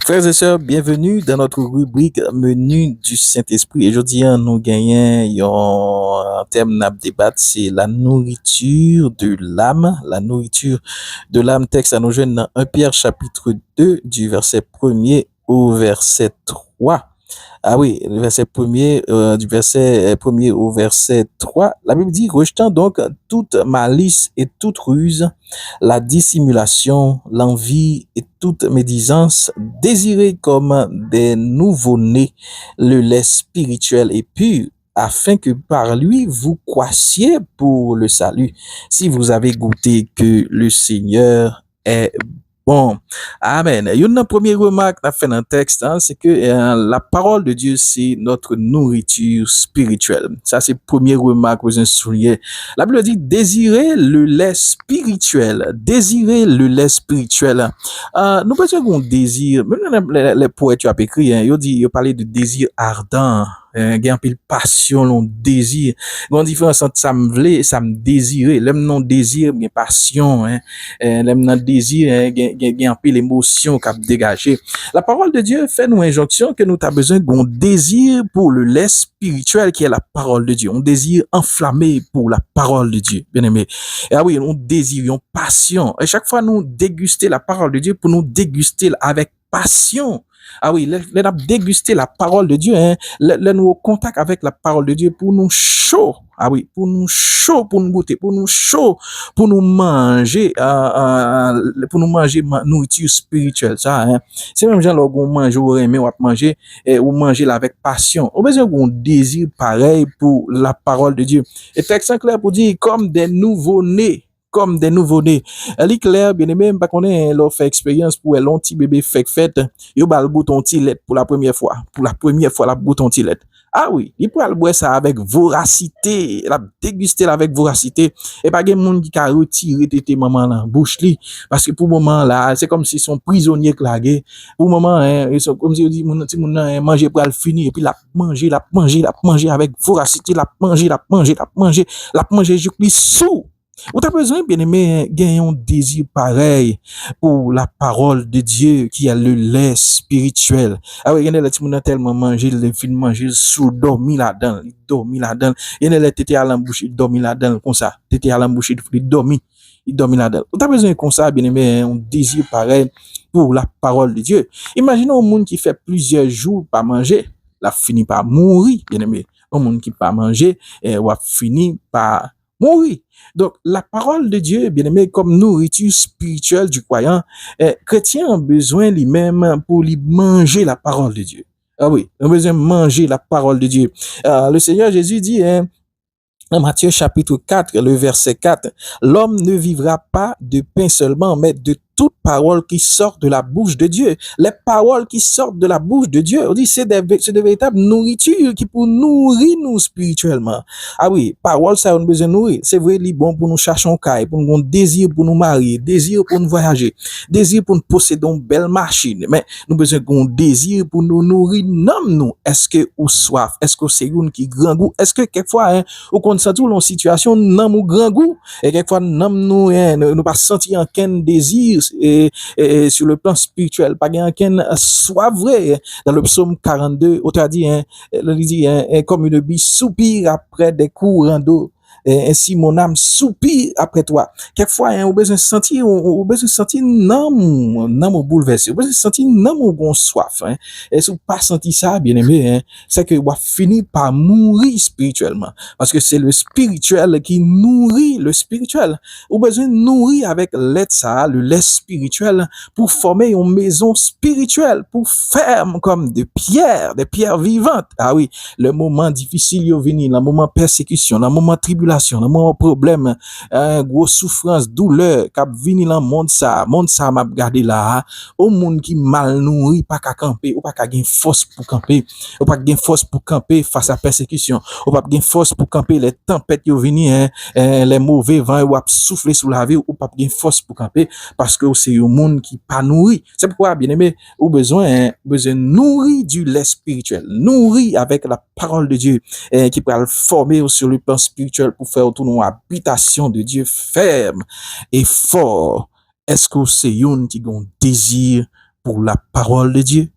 Frères et sœurs, bienvenue dans notre rubrique Menu du Saint-Esprit. Aujourd'hui, nous gagnons un thème à débattre, c'est la nourriture de l'âme. La nourriture de l'âme, texte à nos jeunes dans 1 Pierre chapitre 2 du verset 1er au verset 3. Ah oui, le verset premier, du verset premier au verset 3, la Bible dit, rejetant donc toute malice et toute ruse, la dissimulation, l'envie et toute médisance, désirez comme des nouveau-nés le lait spirituel et pur, afin que par lui vous croissiez pour le salut, si vous avez goûté que le Seigneur est bon. Amen. Une première remarque qu'on a fait dans le texte, c'est que la parole de Dieu, c'est notre nourriture spirituelle. Ça, c'est la première remarque que je souligne. La Bible dit, désirez le lait spirituel. Désirez le lait spirituel. Nous pensons qu'on désire, même les poètes qui ont écrit, ils parlaient de désir ardent. Il y a un peu de passion, l'on désir. Il y a une différence entre ça me voulait et ça me désirait. L'aime non désir, il y a passion. L'aime non désir, il y a un peu l'émotion qui a dégagé. La parole de Dieu fait nous injonction que nous avons besoin d'un désir pour le lait spirituel qui est la parole de Dieu. Un désir enflammé pour la parole de Dieu, bien aimé. Et ah oui, on désire, on passion. Et chaque fois nous déguster la parole de Dieu pour nous déguster avec passion. Ah oui, les déguster la parole de Dieu, les nous au contact avec la parole de Dieu pour nous chaud. Ah oui, pour nous chaud, pour nous goûter, pour nous chaud, pour nous manger, nourriture spirituelle. Ça, c'est même gens là on mange ou aimer ou manger ou manger là avec passion. On besoin qu'on désir pareil pour la parole de Dieu. Et texte clair pour dire comme des nouveaux-nés. Comme des nouveaux-nés. Elle clair, bien aimé, pas qu'on ait leur fait expérience pour un long petit bébé fait fête, yo bal goût ton petit lait pour la première fois. Pour la première fois, la goût ton petit lait. Ah oui, il peut boire ça avec voracité, la déguster avec voracité. Et pas gen monde qui a retiré tété maman dans bouche li parce que pour moment là, c'est comme si son prisonnier clagué. Pour moment ils sont comme si on dit mon petit moun manger pour le finir et puis la manger avec voracité, la manger jusqu'à sous. Ou t'as besoin, bien aimé, gagner un désir pareil pour la parole de Dieu qui a le lait spirituel. Ah oui, il y en a qui ont tellement mangé, le film manger, sous dormi là-dedans, il dormi là-dedans. Il y en a qui étaient à l'embouche, il dormi là-dedans, comme ça. T'étais à l'embouche, il dormi là-dedans. Ou t'as besoin comme ça, bien aimé, un désir pareil pour la parole de Dieu. Imaginons un monde qui fait plusieurs jours pas manger, la finit par mourir, bien aimé. Un monde qui pas manger, ou a fini par mourir. Donc, la parole de Dieu, bien aimé, comme nourriture spirituelle du croyant, chrétien a besoin lui-même pour lui manger la parole de Dieu. Ah oui, il a besoin de manger la parole de Dieu. Le Seigneur Jésus dit, dans Matthieu chapitre 4, le verset 4, l'homme ne vivra pas de pain seulement, mais de toute parole qui sort de la bouche de Dieu. Les paroles qui sortent de la bouche de Dieu, on dit c'est de véritables nourritures qui pour nourrir nous spirituellement. Ah oui, parole ça on a besoin de nourrir. C'est vrai, il est bon pour nous chercher un caille, pour nous désir pour nous marier, désir pour nous voyager, désir pour nous posséder une belle machine. Mais nous besoin d'un désir pour nous nourrir nous. Est-ce que ou soif? Est-ce que c'est une qui grand goût? Est-ce que quelquefois, ou qu'on sent tout en situation, nan ou grand goût? Et quelquefois, nous pas sentir aucun désir, et sur le plan spirituel, pas aucun soif vrai. Dans le psaume 42, auteur dit, il dit, comme une bille soupire après des courants d'eau. Ainsi mon âme soupire après toi. Quelquefois, on besoin de sentir, on besoin de sentir non bouleversé, on besoin de sentir non gon soif. Et si vous pas senti ça, bien aimé, c'est que vous finir par mourir spirituellement, parce que c'est le spirituel qui nourrit le spirituel. Vous besoin de nourrir avec l'aide ça, le lait spirituel, pour former une maison spirituelle, pour ferme comme des pierres vivantes. Ah oui, le moment difficile yo venu, le moment persécution, le moment tribulation, le moment problème, grosse souffrance, douleur, cap vini dans monde ça m'a regardé là, au monde qui mal nourri, pas qu'à camper, ou pas qu'à gain force pour camper, ou pas gain force pour camper face à persécution, ou pas gain force pour camper les tempêtes yo vini, les mauvais vents ou souffler sous la vie, ou pas gain force pour camper parce que c'est un monde qui pas nourri. C'est pourquoi bien aimé, ou besoin nourrir du lait spirituel, nourrir avec la parole de Dieu qui peut le former sur le plan spirituel pour faire autour une habitation de Dieu ferme et fort. Est-ce que c'est une qui a un désir pour la parole de Dieu.